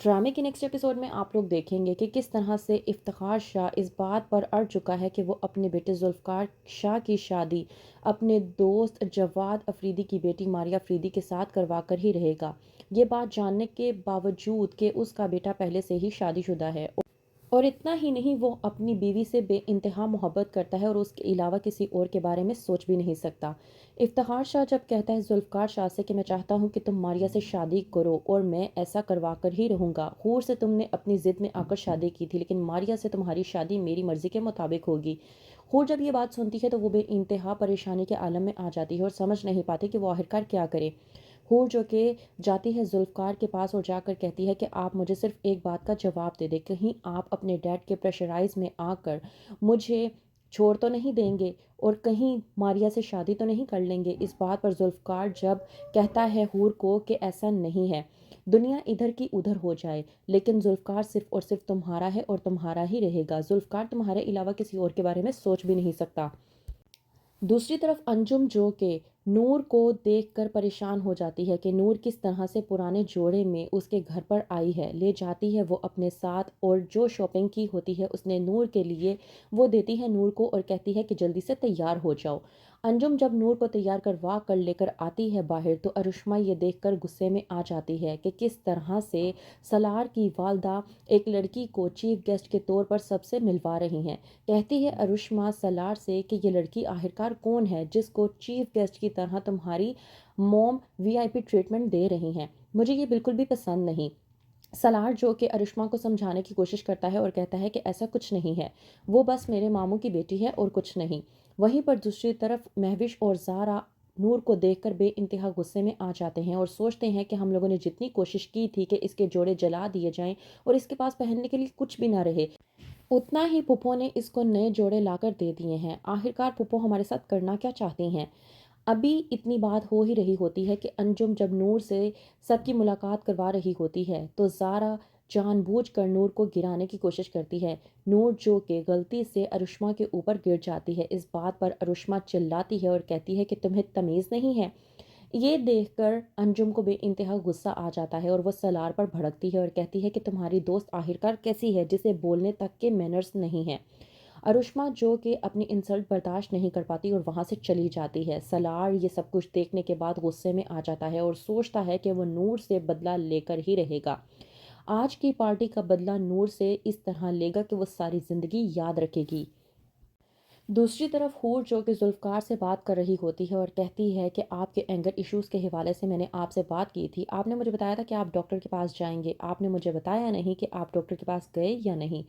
ڈرامے کے next episode میں آپ لوگ دیکھیں گے کہ کس طرح سے افتخار شاہ اس بات پر اڑ چکا ہے کہ وہ اپنے بیٹے ذوالفقار شاہ کی شادی اپنے دوست جواد افریدی کی بیٹی ماریہ افریدی کے ساتھ کروا کر ہی رہے گا، یہ بات جاننے کے باوجود کہ اس کا بیٹا پہلے سے ہی شادی شدہ ہے اور اتنا ہی نہیں، وہ اپنی بیوی سے بے انتہا محبت کرتا ہے اور اس کے علاوہ کسی اور کے بارے میں سوچ بھی نہیں سکتا۔ افتخار شاہ جب کہتا ہے ذوالفقار شاہ سے کہ میں چاہتا ہوں کہ تم ماریہ سے شادی کرو اور میں ایسا کروا کر ہی رہوں گا، حور سے تم نے اپنی ضد میں آ کر شادی کی تھی لیکن ماریہ سے تمہاری شادی میری مرضی کے مطابق ہوگی۔ حور جب یہ بات سنتی ہے تو وہ بے انتہا پریشانی کے عالم میں آ جاتی ہے اور سمجھ نہیں پاتی کہ وہ آخرکار کیا کرے۔ حور جو کہ جاتی ہے ذوالفقار کے پاس اور جا کر کہتی ہے کہ آپ مجھے صرف ایک بات کا جواب دے دیں، کہیں آپ اپنے ڈیڈ کے پریشرائز میں آ کر مجھے چھوڑ تو نہیں دیں گے اور کہیں ماریہ سے شادی تو نہیں کر لیں گے۔ اس بات پر ذوالفقار جب کہتا ہے حور کو کہ ایسا نہیں ہے، دنیا ادھر کی ادھر ہو جائے لیکن ذوالفقار صرف اور صرف تمہارا ہے اور تمہارا ہی رہے گا، ذوالفقار تمہارے علاوہ کسی اور کے بارے میں سوچ بھی نہیں سکتا۔ دوسری طرف انجم جو کہ نور کو دیکھ کر پریشان ہو جاتی ہے کہ نور کس طرح سے پرانے جوڑے میں اس کے گھر پر آئی ہے، لے جاتی ہے وہ اپنے ساتھ اور جو شاپنگ کی ہوتی ہے اس نے نور کے لیے وہ دیتی ہے نور کو اور کہتی ہے کہ جلدی سے تیار ہو جاؤ۔ انجم جب نور کو تیار کروا کر لے کر آتی ہے باہر تو ارشما یہ دیکھ کر غصے میں آ جاتی ہے کہ کس طرح سے سالار کی والدہ ایک لڑکی کو چیف گیسٹ کے طور پر سب سے ملوا رہی ہیں۔ کہتی ہے ارشما سالار سے کہ یہ لڑکی آخرکار کون ہے جس کو چیف گیسٹ کی طرح تمہاری موم وی آئی پی ٹریٹمنٹ دے رہی ہیں، مجھے یہ بالکل بھی پسند نہیں۔ سالار جو کہ ارشما کو سمجھانے کی کوشش کرتا ہے اور کہتا ہے کہ ایسا کچھ نہیں ہے، وہ بس میرے ماموں کی بیٹی ہے اور کچھ نہیں۔ وہیں پر دوسری طرف مہوش اور زارا نور کو دیکھ کر بے انتہا غصے میں آ جاتے ہیں اور سوچتے ہیں کہ ہم لوگوں نے جتنی کوشش کی تھی کہ اس کے جوڑے جلا دیے جائیں اور اس کے پاس پہننے کے لیے کچھ بھی نہ رہے، اتنا ہی پھپھو نے اس کو نئے جوڑے لا کر دے دیے ہیں۔ آخرکار پھپھو ہمارے ساتھ کرنا کیا چاہتی ہیں؟ ابھی اتنی بات ہو ہی رہی ہوتی ہے کہ انجم جب نور سے سب کی ملاقات کروا رہی ہوتی ہے تو زارا جان بوجھ کر نور کو گرانے کی کوشش کرتی ہے، نور جو کہ غلطی سے ارشما کے اوپر گر جاتی ہے۔ اس بات پر ارشما چلاتی ہے اور کہتی ہے کہ تمہیں تمیز نہیں ہے۔ یہ دیکھ کر انجم کو بے انتہا غصہ آ جاتا ہے اور وہ سالار پر بھڑکتی ہے اور کہتی ہے کہ تمہاری دوست آخرکار کیسی ہے جسے بولنے تک کے مینرز نہیں ہیں۔ ارشما جو کہ اپنی انسلٹ برداشت نہیں کر پاتی اور وہاں سے چلی جاتی ہے۔ سالار یہ سب کچھ دیکھنے کے بعد غصے میں آ جاتا ہے اور سوچتا ہے کہ وہ نور سے بدلہ لے کر ہی رہے گا، آج کی پارٹی کا بدلہ نور سے اس طرح لے گا کہ وہ ساری زندگی یاد رکھے گی۔ دوسری طرف حور جو کہ ذوالفقار سے بات کر رہی ہوتی ہے اور کہتی ہے کہ آپ کے اینگر ایشوز کے حوالے سے میں نے آپ سے بات کی تھی، آپ نے مجھے بتایا تھا کہ آپ ڈاکٹر کے پاس جائیں گے، آپ نے مجھے بتایا نہیں کہ آپ ڈاکٹر کے پاس گئے یا نہیں۔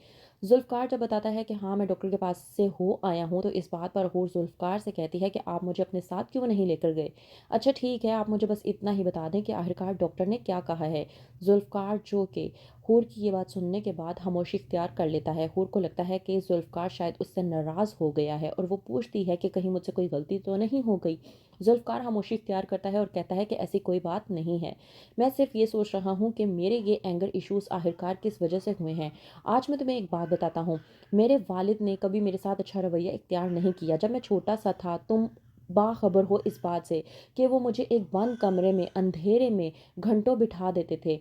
ذوالفقار جب بتاتا ہے کہ ہاں میں ڈاکٹر کے پاس سے ہو آیا ہوں تو اس بات پر حور ذوالفقار سے کہتی ہے کہ آپ مجھے اپنے ساتھ کیوں نہیں لے کر گئے؟ اچھا ٹھیک ہے، آپ مجھے بس اتنا ہی بتا دیں کہ آخرکار ڈاکٹر نے کیا کہا ہے۔ ذوالفقار جو کہ حور کی یہ بات سننے کے بعد خاموشی اختیار کر لیتا ہے۔ حور کو لگتا ہے کہ ذوالفقار شاید اس سے ناراض ہو گیا ہے اور وہ پوچھتی ہے کہ کہیں مجھ سے کوئی غلطی تو نہیں ہو گئی۔ ذوالفقار خاموشی اختیار کرتا ہے اور کہتا ہے کہ ایسی کوئی بات نہیں ہے، میں صرف یہ سوچ رہا ہوں کہ میرے یہ اینگر ایشوز آخرکار کس وجہ سے ہوئے ہیں۔ آج میں تمہیں ایک بات بتاتا ہوں، میرے والد نے کبھی میرے ساتھ اچھا رویہ اختیار نہیں کیا۔ جب میں چھوٹا سا تھا تم باخبر ہو اس بات سے کہ وہ مجھے ایک بند کمرے میں اندھیرے میں گھنٹوں بٹھا دیتے تھے،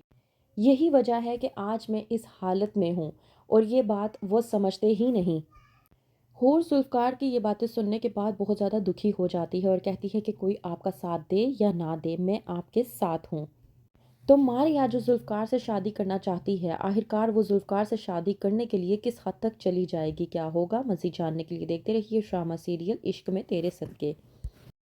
یہی وجہ ہے کہ آج میں اس حالت میں ہوں اور یہ بات وہ سمجھتے ہی نہیں۔ حور ذوالفقار کی یہ باتیں سننے کے بعد بہت زیادہ دکھی ہو جاتی ہے اور کہتی ہے کہ کوئی آپ کا ساتھ دے یا نہ دے میں آپ کے ساتھ ہوں۔ تو ماریا جو ذوالفقار سے شادی کرنا چاہتی ہے، آخرکار وہ ذوالفقار سے شادی کرنے کے لیے کس حد تک چلی جائے گی، کیا ہوگا؟ مزید جاننے کے لیے دیکھتے رہیے ڈرامہ سیریل عشق میں تیرے صدقے۔